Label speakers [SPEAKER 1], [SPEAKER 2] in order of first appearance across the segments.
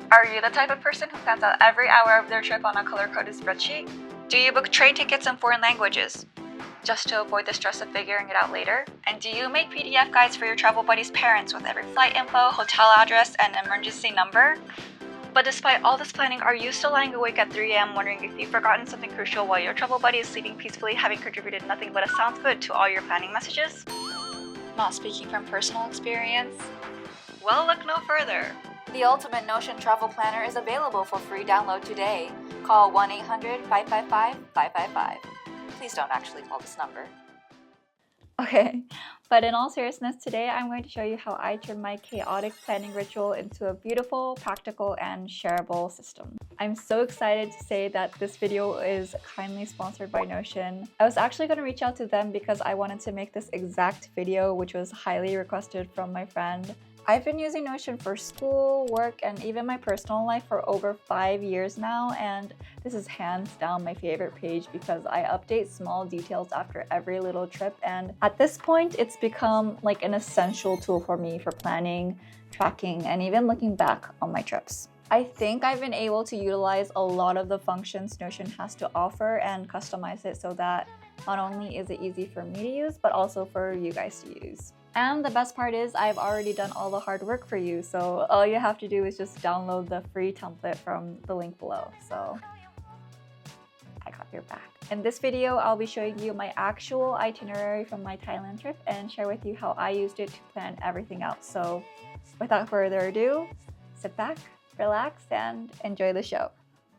[SPEAKER 1] Are you the type of person who plans out every hour of their trip on a color-coded spreadsheet? Do you book train tickets in foreign languages just to avoid the stress of figuring it out later? And do you make PDF guides for your travel buddy's parents with every flight info, hotel address, and emergency number? But despite all this planning, are you still lying awake at 3 a.m. wondering if you've forgotten something crucial while your travel buddy is sleeping peacefully, having contributed nothing but a sounds good to all your planning messages? Not speaking from personal experience? Well, look no further. The Ultimate Notion Travel Planner is available for free download today. Call 1-800-555-555. Please don't actually call this number. Okay, but in all seriousness, today I'm going to show you how I turn my chaotic planning ritual into a beautiful, practical, and shareable system. I'm so excited to say that this video is kindly sponsored by Notion. I was actually going to reach out to them because I wanted to make this exact video, which was highly requested from my friend. I've been using Notion for school, work, and even my personal life for over 5 years now, and this is hands down my favorite page because I update small details after every little trip, and at this point it's become like an essential tool for me for planning, tracking, and even looking back on my trips. I think I've been able to utilize a lot of the functions Notion has to offer and customize it so that not only is it easy for me to use, but also for you guys to use. And the best part is I've already done all the hard work for you, so all you have to do is just download the free template from the link below. So I got your back. In this video, I'll be showing you my actual itinerary from my Thailand trip and share with you how I used it to plan everything out. So without further ado, sit back, relax, and enjoy the show.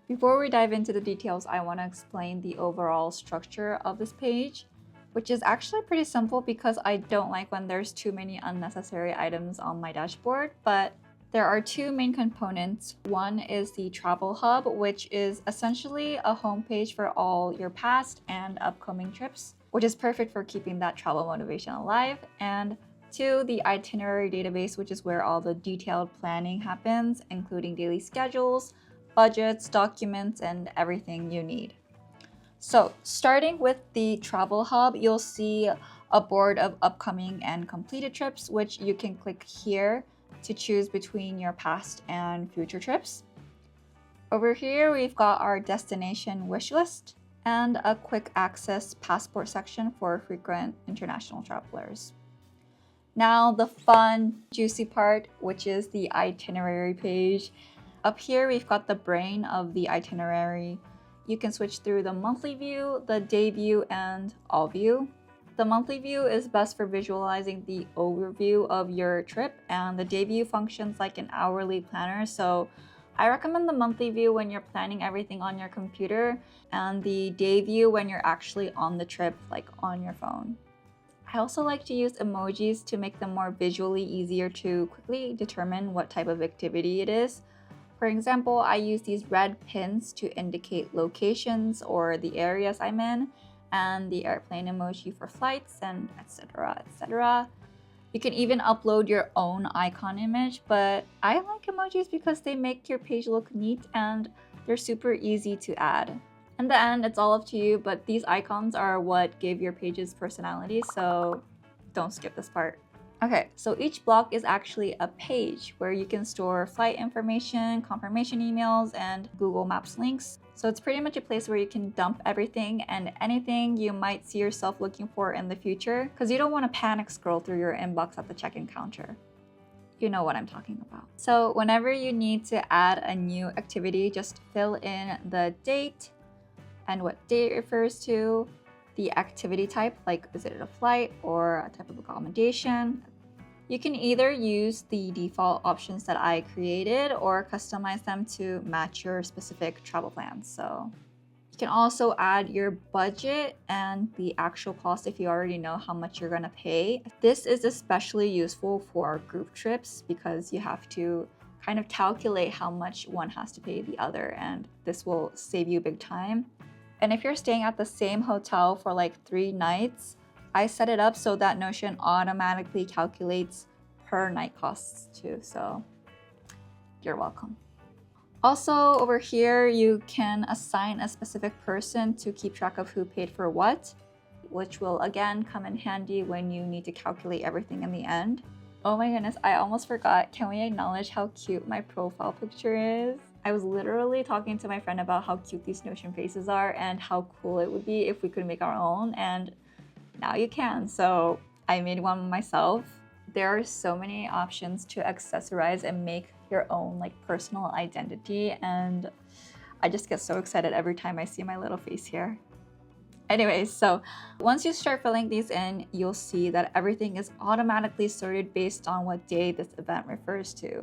[SPEAKER 1] Before we dive into the details, I want to explain the overall structure of this page, which is actually pretty simple because I don't like when there's too many unnecessary items on my dashboard, but there are two main components. One is the travel hub, which is essentially a homepage for all your past and upcoming trips, which is perfect for keeping that travel motivation alive. And two, the itinerary database, which is where all the detailed planning happens, including daily schedules, budgets, documents, and everything you need. So starting with the travel hub, you'll see a board of upcoming and completed trips, which you can click here to choose between your past and future trips. Over here, we've got our destination wish list and a quick access passport section for frequent international travelers. Now the fun, juicy part, which is the itinerary page. Up here, we've got the brain of the itinerary. You can switch through the monthly view, the day view, and all view. The monthly view is best for visualizing the overview of your trip, and the day view functions like an hourly planner. So I recommend the monthly view when you're planning everything on your computer, and the day view when you're actually on the trip, like on your phone. I also like to use emojis to make them more visually easier to quickly determine what type of activity it is. For example, I use these red pins to indicate locations or the areas I'm in, and the airplane emoji for flights, and etc, etc. You can even upload your own icon image, but I like emojis because they make your page look neat and they're super easy to add. In the end, it's all up to you, but these icons are what give your pages personality, so don't skip this part. Okay, so each block is actually a page where you can store flight information, confirmation emails, and Google Maps links. So it's pretty much a place where you can dump everything and anything you might see yourself looking for in the future, because you don't want to panic scroll through your inbox at the check-in counter. You know what I'm talking about. So whenever you need to add a new activity, just fill in the date and what date it refers to, the activity type, like is it a flight or a type of accommodation. You can either use the default options that I created or customize them to match your specific travel plans. So you can also add your budget and the actual cost if you already know how much you're gonna pay. This is especially useful for group trips because you have to kind of calculate how much one has to pay the other, and this will save you big time. And if you're staying at the same hotel for like 3 nights, I set it up so that Notion automatically calculates per night costs too, so you're welcome. Also over here, you can assign a specific person to keep track of who paid for what, which will again come in handy when you need to calculate everything in the end. Oh my goodness, I almost forgot. Can we acknowledge how cute my profile picture is? I was literally talking to my friend about how cute these Notion faces are and how cool it would be if we could make our own, and now you can. So I made one myself. There are so many options to accessorize and make your own like personal identity, and I just get so excited every time I see my little face here. Anyways, so once you start filling these in, you'll see that everything is automatically sorted based on what day this event refers to.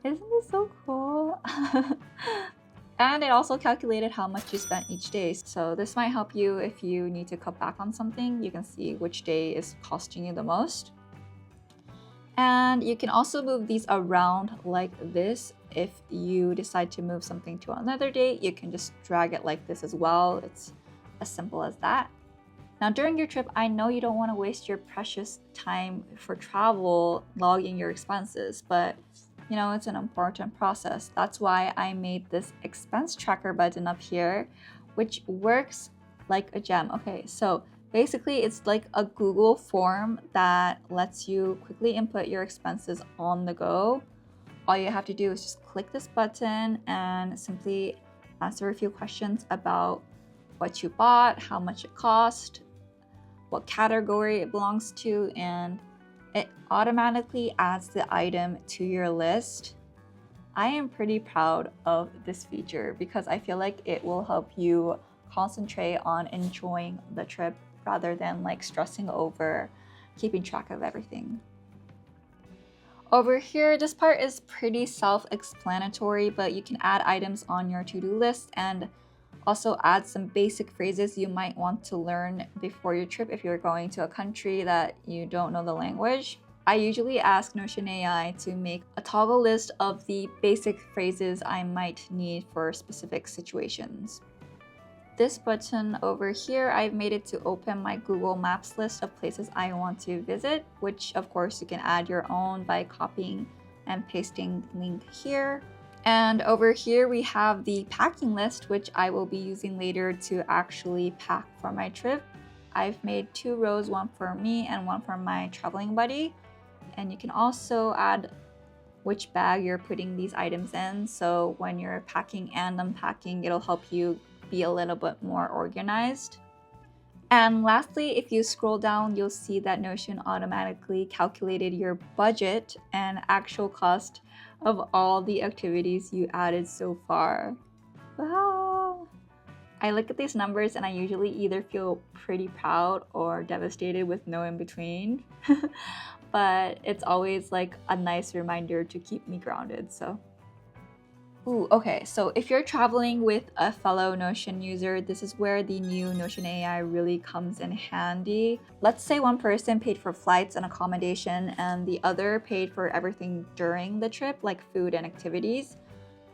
[SPEAKER 1] Isn't this so cool? And it also calculated how much you spent each day. So this might help you if you need to cut back on something. You can see which day is costing you the most. And you can also move these around like this. If you decide to move something to another day, you can just drag it like this as well. It's as simple as that. Now during your trip, I know you don't want to waste your precious time for travel logging your expenses, but you know, it's an important process. That's why I made this expense tracker button up here, which works like a gem. Okay, so basically it's like a Google form that lets you quickly input your expenses on the go. All you have to do is just click this button and simply answer a few questions about what you bought, how much it cost, what category it belongs to, and it automatically adds the item to your list. I am pretty proud of this feature because I feel like it will help you concentrate on enjoying the trip rather than like stressing over keeping track of everything. Over here, this part is pretty self-explanatory, but you can add items on your to-do list and also add some basic phrases you might want to learn before your trip if you're going to a country that you don't know the language. I usually ask Notion AI to make a toggle list of the basic phrases I might need for specific situations. This button over here, I've made it to open my Google Maps list of places I want to visit, which of course you can add your own by copying and pasting the link here. And over here we have the packing list, which I will be using later to actually pack for my trip. I've made 2 rows, one for me and one for my traveling buddy. And you can also add which bag you're putting these items in. So when you're packing and unpacking, it'll help you be a little bit more organized. And lastly, if you scroll down, you'll see that Notion automatically calculated your budget and actual cost of all the activities you added so far. Wow! I look at these numbers and I usually either feel pretty proud or devastated with no in between. But it's always like a nice reminder to keep me grounded, so. Ooh, okay, so if you're traveling with a fellow Notion user, this is where the new Notion AI really comes in handy. Let's say one person paid for flights and accommodation and the other paid for everything during the trip, like food and activities.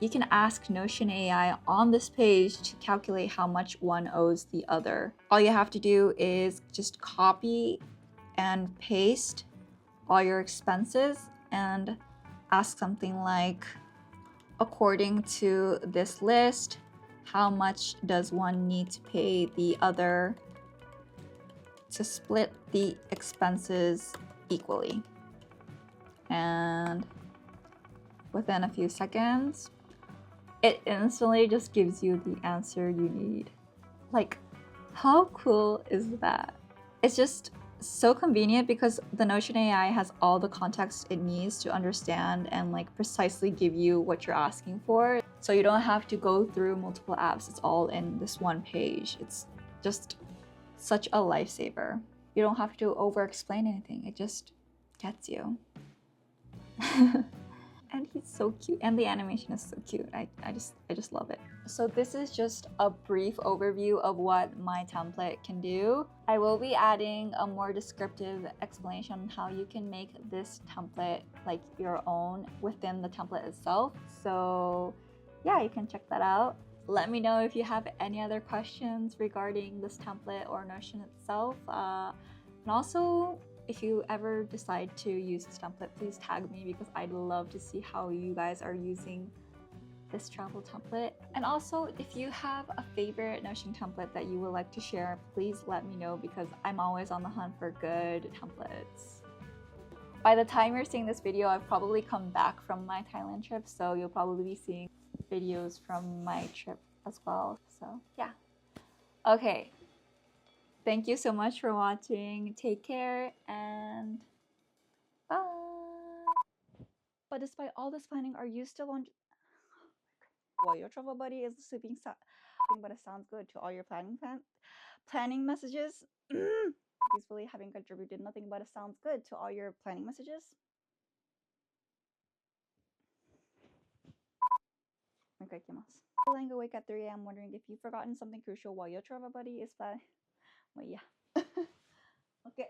[SPEAKER 1] You can ask Notion AI on this page to calculate how much one owes the other. All you have to do is just copy and paste all your expenses and ask something like, according to this list, how much does one need to pay the other to split the expenses equally? And within a few seconds, it instantly just gives you the answer you need. Like, how cool is that? It's just so convenient because the Notion AI has all the context it needs to understand and like precisely give you what you're asking for. So you don't have to go through multiple apps. It's all in this one page. It's just such a lifesaver. You don't have to over-explain anything. It just gets you. And he's so cute, and the animation is so cute. I just love it. So this is just a brief overview of what my template can do. I will be adding a more descriptive explanation on how you can make this template like your own within the template itself. So yeah, you can check that out. Let me know if you have any other questions regarding this template or Notion itself. And also, if you ever decide to use this template, please tag me because I'd love to see how you guys are using this travel template. And also, if you have a favorite Notion template that you would like to share, please let me know because I'm always on the hunt for good templates. By the time you're seeing this video, I've probably come back from my Thailand trip, so you'll probably be seeing videos from my trip as well. So yeah. Okay. Thank you so much for watching. Take care and bye. But despite all this planning, are you still on? Well, your travel buddy is sleeping, but it sounds good to all your planning messages. Peacefully having contributed nothing but it sounds good to all your planning messages. Okay, lying awake at 3 a.m. wondering if you've forgotten something crucial while your travel buddy is planning. Well, yeah. Okay.